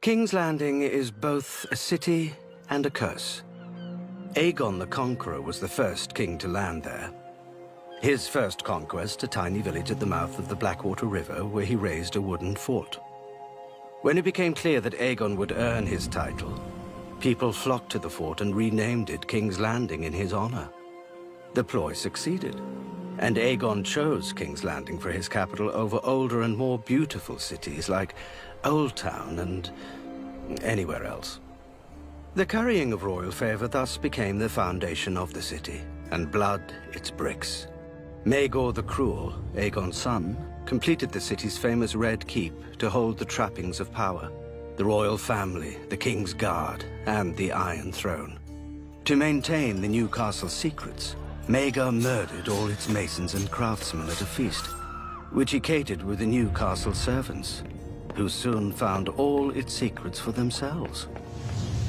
King's Landing is both a city and a curse. Aegon the Conqueror was the first king to land there. His first conquest, a tiny village at the mouth of the Blackwater River, where he raised a wooden fort. When it became clear that Aegon would earn his title, people flocked to the fort and renamed it King's Landing in his honor. The ploy succeeded, and Aegon chose King's Landing for his capital over older and more beautiful cities like Old Town and anywhere else. The currying of royal favor thus became the foundation of the city, and blood its bricks. Maegor the Cruel, Aegon's son, completed the city's famous Red Keep to hold the trappings of power, the royal family, the King's Guard, and the Iron Throne. To maintain the new castle's secrets, Maegor murdered all its masons and craftsmen at a feast, which he catered with the new castle servants, who soon found all its secrets for themselves.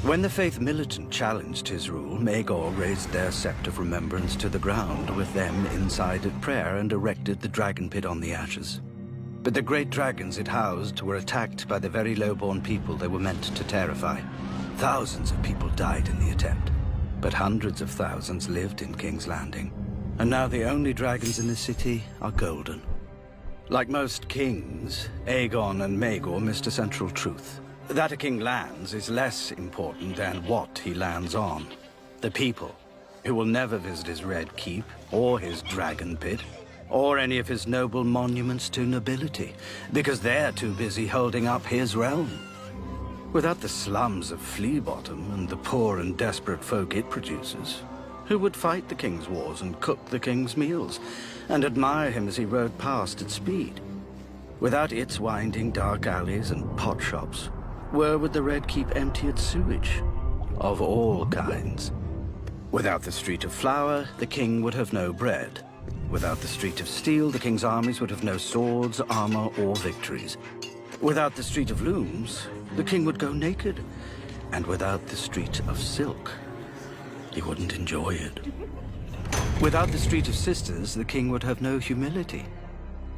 When the Faith Militant challenged his rule, Maegor raised their Sept of Remembrance to the ground with them inside at prayer and erected the dragon pit on the ashes. But the great dragons it housed were attacked by the very low-born people they were meant to terrify. Thousands of people died in the attempt, but hundreds of thousands lived in King's Landing. And now the only dragons in the city are golden. Like most kings, Aegon and Maegor missed a central truth. That a king lands is less important than what he lands on. The people, who will never visit his Red Keep, or his dragon pit, or any of his noble monuments to nobility, because they're too busy holding up his realm. Without the slums of Flea Bottom and the poor and desperate folk it produces, who would fight the king's wars and cook the king's meals, and admire him as he rode past at speed? Without its winding dark alleys and pot shops, where would the Red Keep empty its sewage? Of all kinds. Without the Street of Flour, the king would have no bread. Without the Street of Steel, the king's armies would have no swords, armor, or victories. Without the Street of Looms, the king would go naked. And without the Street of Silk, he wouldn't enjoy it. Without the Street of Sisters, the king would have no humility.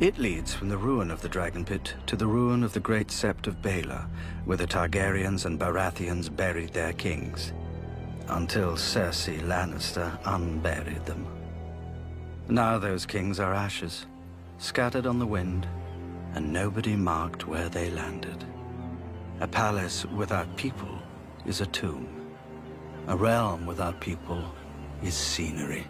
It leads from the ruin of the Dragon Pit to the ruin of the great Sept of Baelor, where the Targaryens and Baratheons buried their kings, until Cersei Lannister unburied them. Now those kings are ashes, scattered on the wind, and nobody marked where they landed. A palace without people is a tomb. A realm without people is scenery.